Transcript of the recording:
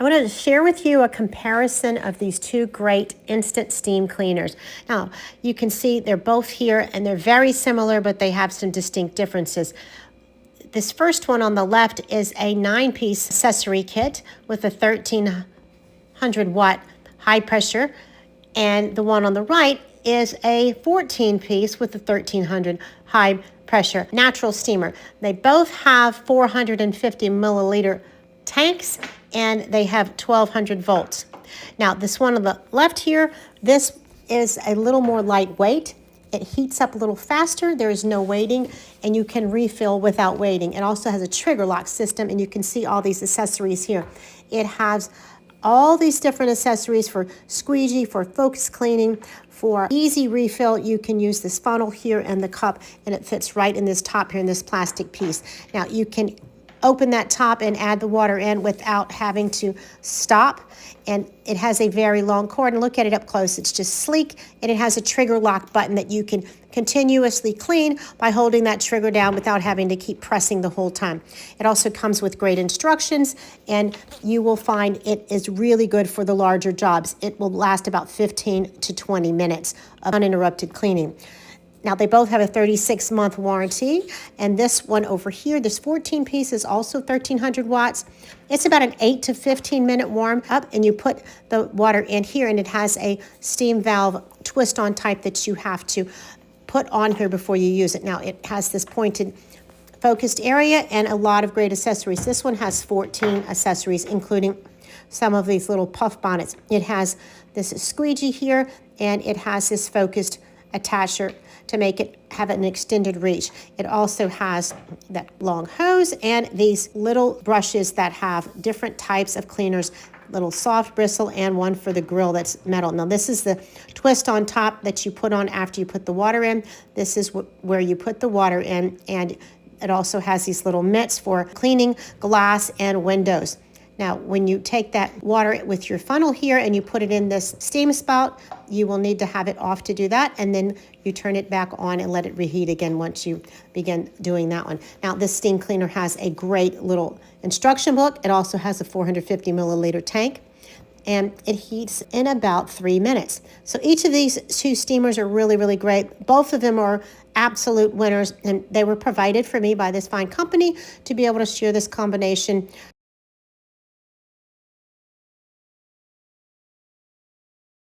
I want to share with you a comparison of these two great instant steam cleaners. Now, you can see they're both here and they're very similar, but they have some distinct differences. This first one on the left is a 9-piece accessory kit with a 1300-watt high pressure, and the one on the right is a 14-piece with a 1300 high pressure natural steamer. They both have 450 milliliter tanks, and they have 1200 volts. Now, this one on the left here, this is a little more lightweight. It heats up a little faster. There is no waiting, and you can refill without waiting. It also has a trigger lock system, and you can see all these accessories here. It has all these different accessories for squeegee, for focus cleaning, for easy refill. You can use this funnel here and the cup, and it fits right in this top here in this plastic piece. Now, you can open that top and add the water in without having to stop. And it has a very long cord, and look at it up close. It's just sleek, and it has a trigger lock button that you can continuously clean by holding that trigger down without having to keep pressing the whole time. It also comes with great instructions, and you will find it is really good for the larger jobs. It will last about 15 to 20 minutes of uninterrupted cleaning. Now, they both have a 36-month warranty, and this one over here, this 14-piece is also 1300 watts. It's about an 8 to 15-minute warm up, and you put the water in here, and it has a steam valve twist-on type that you have to put on here before you use it. Now, it has this pointed focused area and a lot of great accessories. This one has 14 accessories, including some of these little puff bonnets. It has this squeegee here, and it has this focused attacher to make it have an extended reach. It also has that long hose and these little brushes that have different types of cleaners, little soft bristle and one for the grill that's metal. Now, this is the twist on top that you put on after you put the water in. This is where you put the water in, and it also has these little mitts for cleaning glass and windows. Now, when you take that water with your funnel here and you put it in this steam spout, you will need to have it off to do that, and then you turn it back on and let it reheat again once you begin doing that one. Now, this steam cleaner has a great little instruction book. It also has a 450 milliliter tank, and it heats in about 3 minutes. So each of these two steamers are really, really great. Both of them are absolute winners, and they were provided for me by this fine company to be able to share this combination